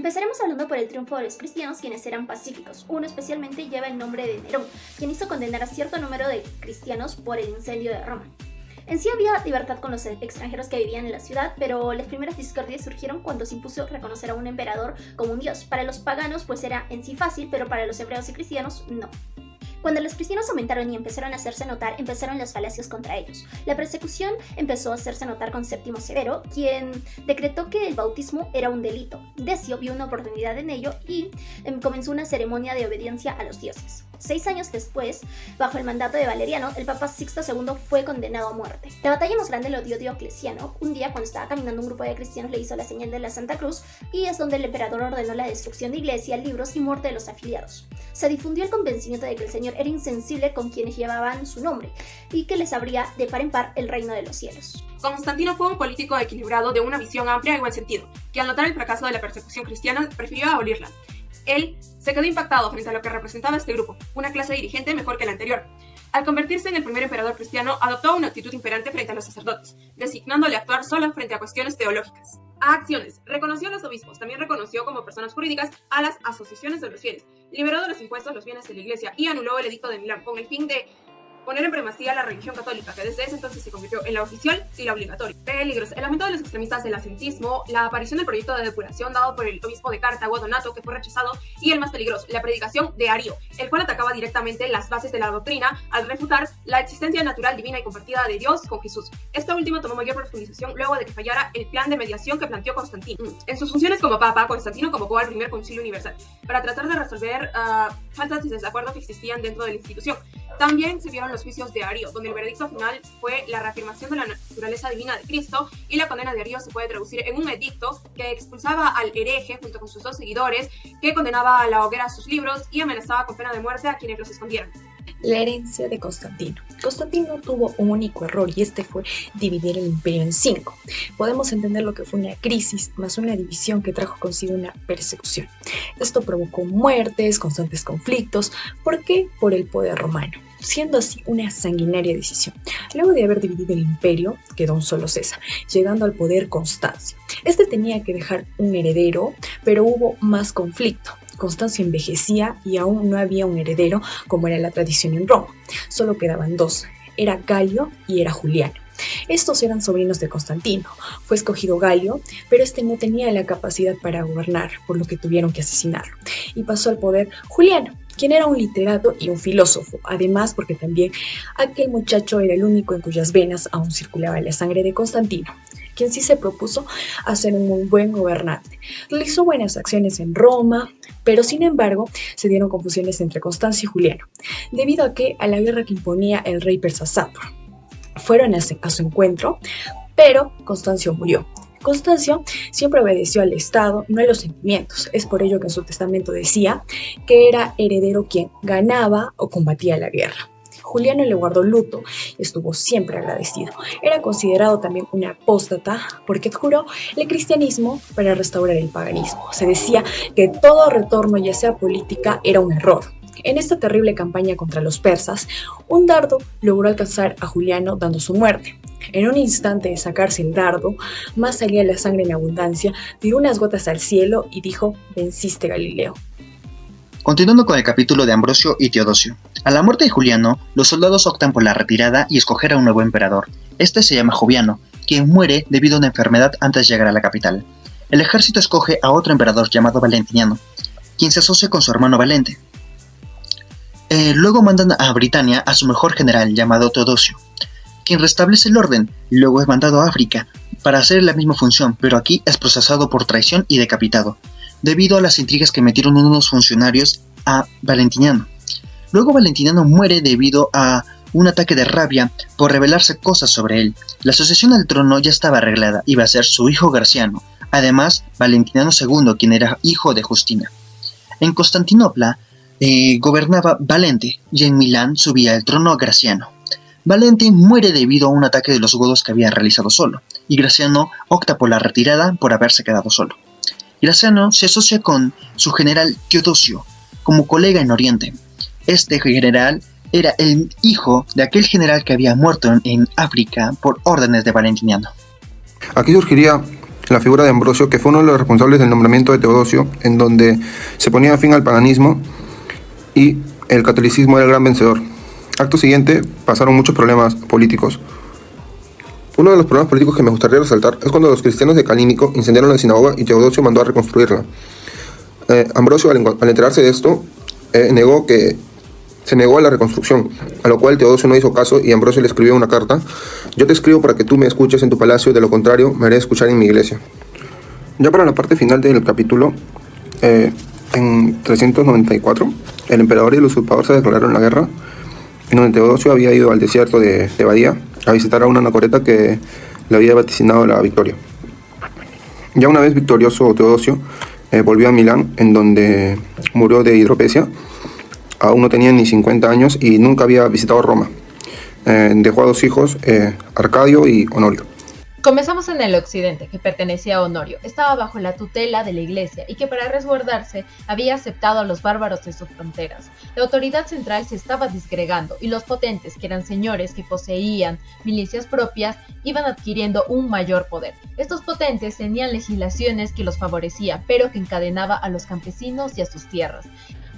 Empezaremos hablando por el triunfo de los cristianos, quienes eran pacíficos. Uno especialmente lleva el nombre de Nerón, quien hizo condenar a cierto número de cristianos por el incendio de Roma. En sí había libertad con los extranjeros que vivían en la ciudad, pero las primeras discordias surgieron cuando se impuso reconocer a un emperador como un dios. Para los paganos pues era en sí fácil, pero para los hebreos y cristianos no. Cuando los cristianos aumentaron y empezaron a hacerse notar, empezaron las falacias contra ellos. La persecución empezó a hacerse notar con Séptimo Severo, quien decretó que el bautismo era un delito. Decio vio una oportunidad en ello y comenzó una ceremonia de obediencia a los dioses. 6 años después, bajo el mandato de Valeriano, el Papa Sixto II fue condenado a muerte. La batalla más grande lo dio Diocleciano. Un día, cuando estaba caminando, un grupo de cristianos le hizo la señal de la Santa Cruz, y es donde el emperador ordenó la destrucción de iglesia, libros y muerte de los afiliados. Se difundió el convencimiento de que el Señor era insensible con quienes llevaban su nombre y que les abría de par en par el reino de los cielos. Constantino fue un político equilibrado de una visión amplia y buen sentido, que al notar el fracaso de la persecución cristiana prefirió abolirla. Él se quedó impactado frente a lo que representaba este grupo, una clase dirigente mejor que la anterior. Al convertirse en el primer emperador cristiano, adoptó una actitud imperante frente a los sacerdotes, designándole a actuar solo frente a cuestiones teológicas. A acciones. Reconoció a los obispos, también reconoció como personas jurídicas a las asociaciones de los fieles, liberó de los impuestos los bienes de la iglesia y anuló el edicto de Milán con el fin de poner en primacía la religión católica, que desde ese entonces se convirtió en la oficial y la obligatoria. Peligros. El aumento de los extremistas del ascetismo, la aparición del proyecto de depuración dado por el obispo de Cartago, Donato, que fue rechazado, y el más peligroso, la predicación de Ario, el cual atacaba directamente las bases de la doctrina al refutar la existencia natural, divina y compartida de Dios con Jesús. Esta última tomó mayor profundización luego de que fallara el plan de mediación que planteó Constantino. En sus funciones como papa, Constantino convocó al primer concilio universal para tratar de resolver faltas de desacuerdo que existían dentro de la institución. También se vieron los juicios de Ario, donde el veredicto final fue la reafirmación de la naturaleza divina de Cristo, y la condena de Ario se puede traducir en un edicto que expulsaba al hereje junto con sus 2 seguidores, que condenaba a la hoguera sus libros y amenazaba con pena de muerte a quienes los escondieran. La herencia de Constantino. Constantino tuvo un único error, y este fue dividir el imperio en 5. Podemos entender lo que fue una crisis más una división que trajo consigo una persecución. Esto provocó muertes, constantes conflictos. ¿Por qué? Por el poder romano, siendo así una sanguinaria decisión. Luego de haber dividido el imperio, quedó un solo César, llegando al poder Constancio. Este tenía que dejar un heredero, pero hubo más conflicto. Constancio envejecía y aún no había un heredero, como era la tradición en Roma. Solo quedaban 2, era Galio y era Juliano. Estos eran sobrinos de Constantino. Fue escogido Galio, pero este no tenía la capacidad para gobernar, por lo que tuvieron que asesinarlo. Y pasó al poder Juliano, quien era un literato y un filósofo, además porque también aquel muchacho era el único en cuyas venas aún circulaba la sangre de Constantino, quien sí se propuso a ser un muy buen gobernante. Realizó buenas acciones en Roma, pero sin embargo se dieron confusiones entre Constancio y Juliano, debido a la guerra que imponía el rey persa Sátor. Fueron a su encuentro, pero Constancio murió. Constancio siempre obedeció al Estado, no a los sentimientos. Es por ello que en su testamento decía que era heredero quien ganaba o combatía la guerra. Juliano le guardó luto y estuvo siempre agradecido. Era considerado también un apóstata porque adjuró el cristianismo para restaurar el paganismo. Se decía que todo retorno, ya sea política, era un error. En esta terrible campaña contra los persas, un dardo logró alcanzar a Juliano dando su muerte. En un instante de sacarse el dardo, más salía la sangre en abundancia, tiró unas gotas al cielo y dijo: «Venciste, Galileo». Continuando con el capítulo de Ambrosio y Teodosio. A la muerte de Juliano, los soldados optan por la retirada y escoger a un nuevo emperador. Este se llama Joviano, quien muere debido a una enfermedad antes de llegar a la capital. El ejército escoge a otro emperador llamado Valentiniano, quien se asocia con su hermano Valente. Luego mandan a Britania a su mejor general llamado Teodosio, quien restablece el orden. Luego es mandado a África para hacer la misma función, pero aquí es procesado por traición y decapitado, debido a las intrigas que metieron unos funcionarios a Valentiniano. Luego Valentiniano muere debido a un ataque de rabia por revelarse cosas sobre él. La sucesión al trono ya estaba arreglada, iba a ser su hijo Graciano, además Valentiniano II, quien era hijo de Justina. En Constantinopla gobernaba Valente y en Milán subía el trono a Graciano. Valente muere debido a un ataque de los godos que había realizado solo, y Graciano opta por la retirada por haberse quedado solo. Graciano se asocia con su general Teodosio como colega en Oriente. Este general era el hijo de aquel general que había muerto en África por órdenes de Valentiniano. Aquí surgiría la figura de Ambrosio, que fue uno de los responsables del nombramiento de Teodosio, en donde se ponía fin al paganismo y el catolicismo era el gran vencedor. Acto siguiente, pasaron muchos problemas políticos. Uno de los problemas políticos que me gustaría resaltar es cuando los cristianos de Calínico incendiaron la sinagoga y Teodosio mandó a reconstruirla. Ambrosio, al enterarse de esto, se negó a la reconstrucción, a lo cual Teodosio no hizo caso y Ambrosio le escribió una carta: yo te escribo para que tú me escuches en tu palacio, de lo contrario me haré escuchar en mi iglesia. Ya para la parte final del capítulo, en 394, el emperador y el usurpador se declararon la guerra, en donde Teodosio había ido al desierto de Badía a visitar a una anacoreta que le había vaticinado la victoria. Ya una vez victorioso Teodosio, volvió a Milán, en donde murió de hidropesia. Aún no tenía ni 50 años y nunca había visitado Roma. Dejó a 2 hijos, Arcadio y Honorio. Comenzamos en el occidente, que pertenecía a Honorio. Estaba bajo la tutela de la iglesia y que para resguardarse había aceptado a los bárbaros de sus fronteras. La autoridad central se estaba disgregando y los potentes, que eran señores que poseían milicias propias, iban adquiriendo un mayor poder. Estos potentes tenían legislaciones que los favorecía, pero que encadenaba a los campesinos y a sus tierras.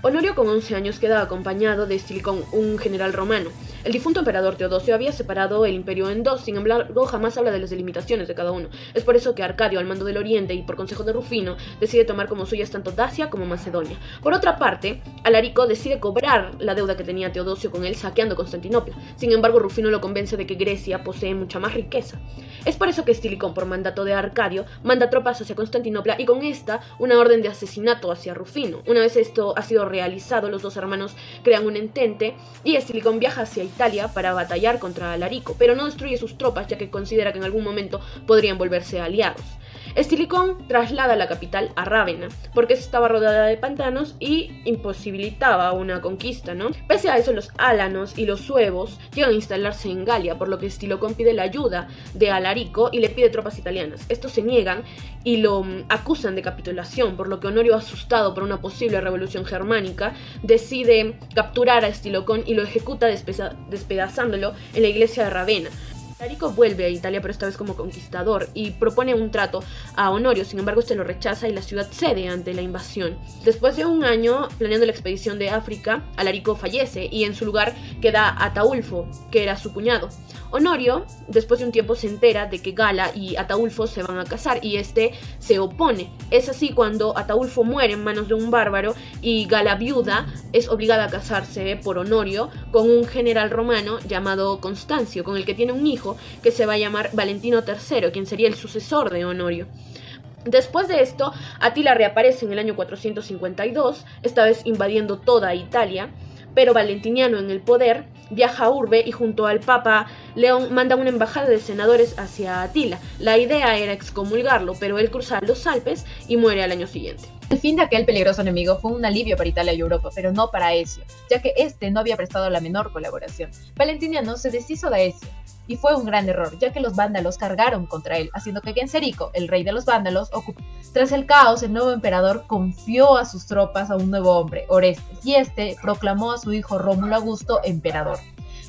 Honorio con 11 años queda acompañado de Estilicón, un general romano. El difunto emperador Teodosio había separado el imperio en 2, sin embargo jamás habla de las delimitaciones de cada uno. Es por eso que Arcadio, al mando del oriente y por consejo de Rufino, decide tomar como suyas tanto Dacia como Macedonia. Por otra parte, Alarico decide cobrar la deuda que tenía Teodosio con él saqueando Constantinopla. Sin embargo, Rufino lo convence de que Grecia posee mucha más riqueza. Es por eso que Estilicón, por mandato de Arcadio, manda tropas hacia Constantinopla y con esta una orden de asesinato hacia Rufino. Una vez esto ha sido realizado, los dos hermanos crean un entente y Estilicón viaja hacia Italia para batallar contra Alarico, pero no destruye sus tropas ya que considera que en algún momento podrían volverse aliados. Estilicón traslada la capital a Rávena porque estaba rodeada de pantanos y imposibilitaba una conquista, ¿no? Pese a eso, los álanos y los suevos llegan a instalarse en Galia, por lo que Estilicón pide la ayuda de Alarico y le pide tropas italianas. Estos se niegan y lo acusan de capitulación, por lo que Honorio, asustado por una posible revolución germánica, decide capturar a Estilicón y lo ejecuta despedazándolo en la iglesia de Rávena. Alarico vuelve a Italia, pero esta vez como conquistador, y propone un trato a Honorio. Sin embargo, este lo rechaza y la ciudad cede ante la invasión. Después de un año planeando la expedición de África, Alarico fallece y en su lugar queda Ataulfo, que era su cuñado. Honorio, después de un tiempo, se entera de que Gala y Ataulfo se van a casar y este se opone. Es así cuando Ataulfo muere en manos de un bárbaro y Gala, viuda, es obligada a casarse por Honorio con un general romano llamado Constancio, con el que tiene un hijo que se va a llamar Valentino III, quien sería el sucesor de Honorio. Después de esto, Atila reaparece en el año 452, esta vez invadiendo toda Italia, pero Valentiniano, en el poder, viaja a Urbe y junto al Papa León manda una embajada de senadores hacia Atila. La idea era excomulgarlo, pero él cruza los Alpes y muere al año siguiente. El fin de aquel peligroso enemigo fue un alivio para Italia y Europa, pero no para Ezio, ya que este no había prestado la menor colaboración. Valentiniano se deshizo de Ezio, y fue un gran error, ya que los vándalos cargaron contra él, haciendo que Genserico, el rey de los vándalos, ocupara. Tras el caos, el nuevo emperador confió a sus tropas a un nuevo hombre, Orestes, y este proclamó a su hijo Rómulo Augusto emperador.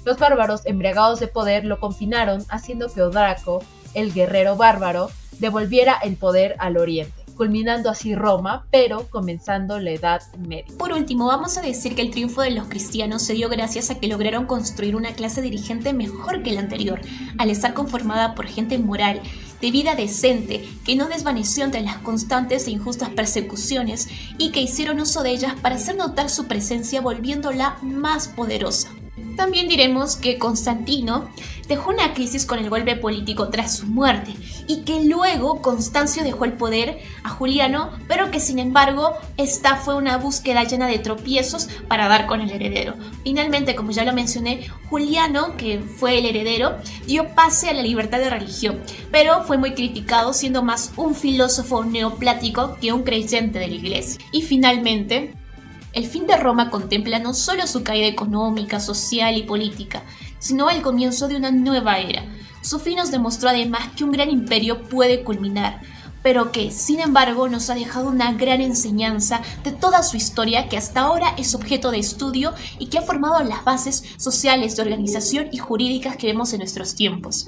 Los bárbaros, embriagados de poder, lo confinaron, haciendo que Odraco, el guerrero bárbaro, devolviera el poder al oriente, culminando así Roma, pero comenzando la Edad Media. Por último, vamos a decir que el triunfo de los cristianos se dio gracias a que lograron construir una clase dirigente mejor que la anterior, al estar conformada por gente moral, de vida decente, que no desvaneció ante las constantes e injustas persecuciones y que hicieron uso de ellas para hacer notar su presencia, volviéndola más poderosa. También diremos que Constantino dejó una crisis con el golpe político tras su muerte y que luego Constancio dejó el poder a Juliano, pero que sin embargo esta fue una búsqueda llena de tropiezos para dar con el heredero. Finalmente, como ya lo mencioné, Juliano, que fue el heredero, dio pase a la libertad de religión, pero fue muy criticado, siendo más un filósofo neoplático que un creyente de la iglesia. Y finalmente, el fin de Roma contempla no solo su caída económica, social y política, sino el comienzo de una nueva era. Su fin nos demostró además que un gran imperio puede culminar, pero que, sin embargo, nos ha dejado una gran enseñanza de toda su historia que hasta ahora es objeto de estudio y que ha formado las bases sociales, de organización y jurídicas que vemos en nuestros tiempos.